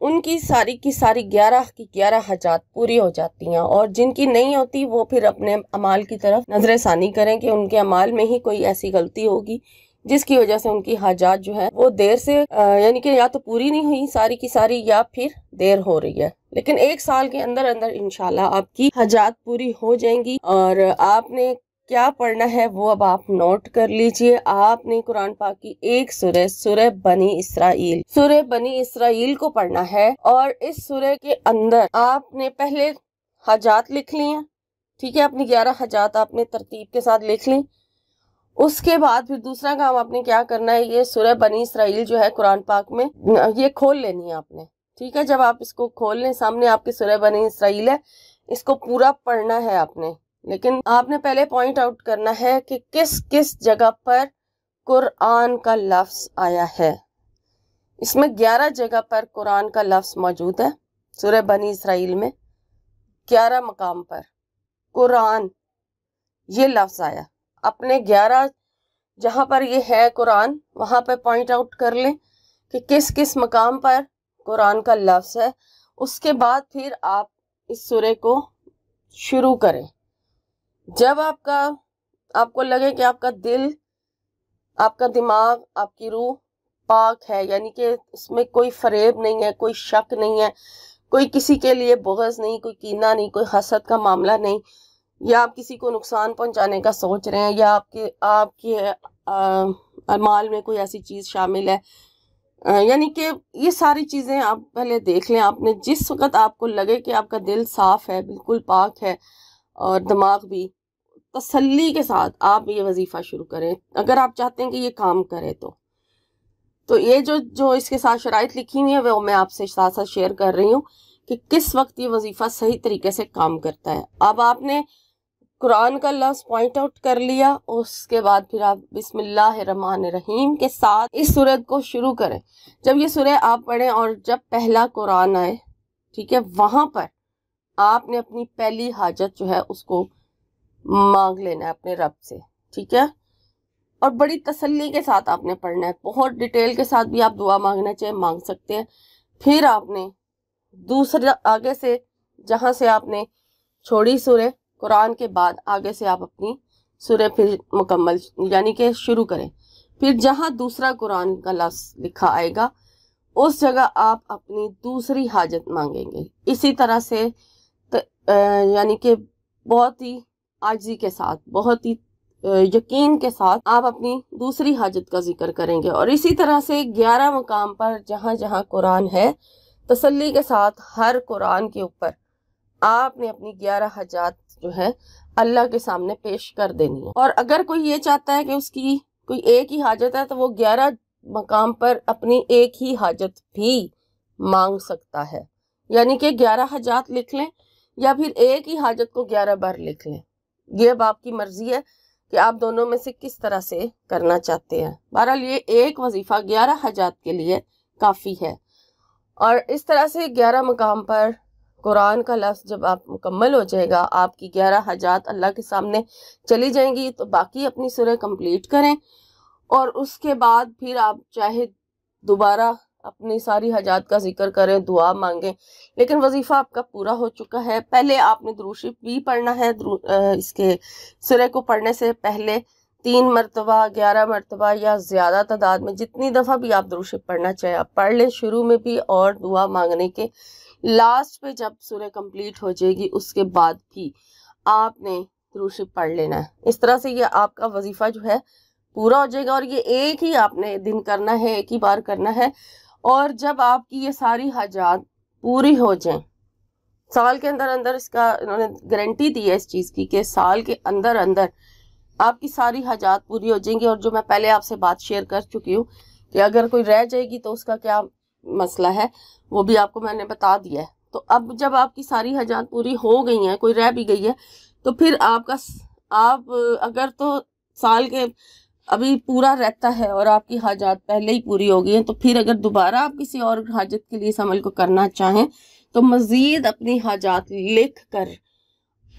ان کی ساری 11 کی 11 حاجات پوری ہو جاتی ہیں، اور جن کی نہیں ہوتی وہ پھر اپنے اعمال کی طرف نظر ثانی کریں کہ ان کے اعمال میں ہی کوئی ایسی غلطی ہوگی جس کی وجہ سے ان کی حاجات جو ہے وہ دیر سے یعنی کہ یا تو پوری نہیں ہوئی ساری کی ساری، یا پھر دیر ہو رہی ہے۔ لیکن 1 سال کے اندر انشاءاللہ آپ کی حاجات پوری ہو جائیں گی۔ اور آپ نے کیا پڑھنا ہے وہ اب آپ نوٹ کر لیجئے۔ آپ نے قرآن پاک کی ایک سورہ بنی اسرائیل کو پڑھنا ہے، اور اس سورہ کے اندر آپ نے پہلے حاجات لکھ لی ہیں، ٹھیک ہے، اپنی 11 حاجات آپ نے ترتیب کے ساتھ لکھ لی۔ اس کے بعد پھر دوسرا کام آپ نے کیا کرنا ہے، یہ سورہ بنی اسرائیل جو ہے قرآن پاک میں یہ کھول لینی ہے آپ نے، ٹھیک ہے۔ جب آپ اس کو کھول لیں، سامنے آپ کی سورہ بنی اسرائیل ہے، اس کو پورا پڑھنا ہے آپ نے، لیکن آپ نے پہلے پوائنٹ آؤٹ کرنا ہے کہ کس کس جگہ پر قرآن کا لفظ آیا ہے۔ اس میں 11 جگہ پر قرآن کا لفظ موجود ہے۔ سورہ بنی اسرائیل میں 11 مقام پر قرآن یہ لفظ آیا۔ اپنے 11 جہاں پر یہ ہے قرآن، وہاں پہ پوائنٹ آؤٹ کر لیں کہ کس کس مقام پر قرآن کا لفظ ہے۔ اس کے بعد پھر آپ اس سورہ کو شروع کریں۔ جب آپ کو لگے کہ آپ کا دل، آپ کا دماغ، آپ کی روح پاک ہے، یعنی کہ اس میں کوئی فریب نہیں ہے، کوئی شک نہیں ہے، کوئی کسی کے لیے بغض نہیں، کوئی کینہ نہیں، کوئی حسد کا معاملہ نہیں، یا آپ کسی کو نقصان پہنچانے کا سوچ رہے ہیں، یا آپ کے اعمال میں کوئی ایسی چیز شامل ہے، یعنی کہ یہ ساری چیزیں آپ پہلے دیکھ لیں۔ آپ نے جس وقت آپ کو لگے کہ آپ کا دل صاف ہے، بالکل پاک ہے، اور دماغ بھی، تسلی کے ساتھ آپ یہ وظیفہ شروع کریں۔ اگر آپ چاہتے ہیں کہ یہ کام کرے تو یہ جو اس کے ساتھ شرائط لکھی ہوئی ہیں وہ میں آپ سے ساتھ ساتھ شیئر کر رہی ہوں کہ کس وقت یہ وظیفہ صحیح طریقے سے کام کرتا ہے۔ اب آپ نے قرآن کا لفظ پوائنٹ آؤٹ کر لیا، اس کے بعد پھر آپ بسم اللہ الرحمن الرحیم کے ساتھ اس سورت کو شروع کریں۔ جب یہ سورہ آپ پڑھیں اور جب پہلا قرآن آئے، ٹھیک ہے، وہاں پر آپ نے اپنی پہلی حاجت جو ہے اس کو مانگ لینا ہے اپنے رب سے، ٹھیک ہے، اور بڑی تسلی کے ساتھ آپ نے پڑھنا ہے۔ بہت ڈیٹیل کے ساتھ بھی آپ دعا مانگنا چاہے مانگ سکتے ہیں۔ پھر آپ نے دوسرا آگے سے جہاں سے آپ نے چھوڑی سورہ قرآن کے بعد آگے سے آپ اپنی سورہ پھر مکمل یعنی کہ شروع کریں۔ پھر جہاں دوسرا قرآن کا لفظ لکھا آئے گا اس جگہ آپ اپنی دوسری حاجت مانگیں گے۔ اسی طرح سے یعنی کہ بہت ہی عاجزی کے ساتھ، بہت ہی یقین کے ساتھ آپ اپنی دوسری حاجت کا ذکر کریں گے۔ اور اسی طرح سے 11 مقام پر جہاں جہاں قرآن ہے، تسلی کے ساتھ ہر قرآن کے اوپر آپ نے اپنی 11 حاجات جو ہے اللہ کے سامنے پیش کر دینی ہے۔ اور اگر کوئی یہ چاہتا ہے کہ اس کی کوئی ایک ہی حاجت ہے تو وہ 11 مقام پر اپنی ایک ہی حاجت بھی مانگ سکتا ہے، یعنی کہ 11 حاجات لکھ لیں یا پھر ایک ہی حاجت کو 11 بار لکھ لیں۔ یہ اب آپ کی مرضی ہے کہ آپ دونوں میں سے کس طرح سے کرنا چاہتے ہیں۔ بہرحال یہ ایک وظیفہ 11 حاجات کے لیے کافی ہے۔ اور اس طرح سے 11 مقام پر قرآن کا لفظ جب آپ مکمل ہو جائے گا، آپ کی 11 حاجات اللہ کے سامنے چلی جائیں گی، تو باقی اپنی سورہ کمپلیٹ کریں، اور اس کے بعد پھر آپ چاہے دوبارہ اپنی ساری حاجات کا ذکر کریں، دعا مانگیں، لیکن وظیفہ آپ کا پورا ہو چکا ہے۔ پہلے آپ نے درود شریف بھی پڑھنا ہے، اس کے سورہ کو پڑھنے سے پہلے 3 مرتبہ، 11 مرتبہ یا زیادہ تعداد میں جتنی دفعہ بھی آپ درود شریف پڑھنا چاہے آپ پڑھ لیں، شروع میں بھی اور دعا مانگنے کے لاسٹ پہ جب سورہ کمپلیٹ ہو جائے گی اس کے بعد بھی آپ نے درود شریف پڑھ لینا ہے۔ اس طرح سے یہ آپ کا وظیفہ جو ہے پورا ہو جائے گا، اور یہ ایک ہی آپ نے دن کرنا ہے، ایک ہی بار کرنا ہے۔ اور جب آپ کی یہ ساری حاجات پوری ہو جائیں، سال کے اندر اندر، اس کا انہوں نے گارنٹی دی ہے اس چیز کی کہ سال کے اندر اندر آپ کی ساری حاجات پوری ہو جائیں گی۔ اور جو میں پہلے آپ سے بات شیئر کر چکی ہوں کہ اگر کوئی رہ جائے گی تو اس کا کیا مسئلہ ہے، وہ بھی آپ کو میں نے بتا دیا ہے۔ تو اب جب آپ کی ساری حاجات پوری ہو گئی ہیں، کوئی رہ بھی گئی ہے، تو پھر آپ اگر تو سال کے ابھی پورا رہتا ہے اور آپ کی حاجات پہلے ہی پوری ہو گئی ہیں، تو پھر اگر دوبارہ آپ کسی اور حاجت کے لیے اس عمل کو کرنا چاہیں تو مزید اپنی حاجات لکھ کر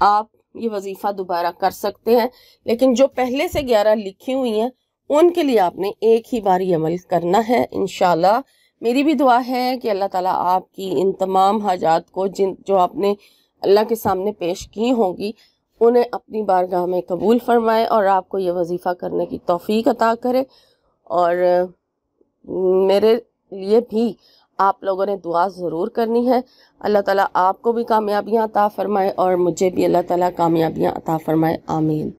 آپ یہ وظیفہ دوبارہ کر سکتے ہیں۔ لیکن جو پہلے سے 11 لکھی ہوئی ہیں ان کے لیے آپ نے ایک ہی بار یہ عمل کرنا ہے۔ انشاءاللہ میری بھی دعا ہے کہ اللہ تعالیٰ آپ کی ان تمام حاجات کو جو آپ نے اللہ کے سامنے پیش کی ہوں گی انہیں اپنی بارگاہ میں قبول فرمائے اور آپ کو یہ وظیفہ کرنے کی توفیق عطا کرے۔ اور میرے لیے بھی آپ لوگوں نے دعا ضرور کرنی ہے۔ اللہ تعالیٰ آپ کو بھی کامیابیاں عطا فرمائے اور مجھے بھی اللہ تعالیٰ کامیابیاں عطا فرمائے، آمین۔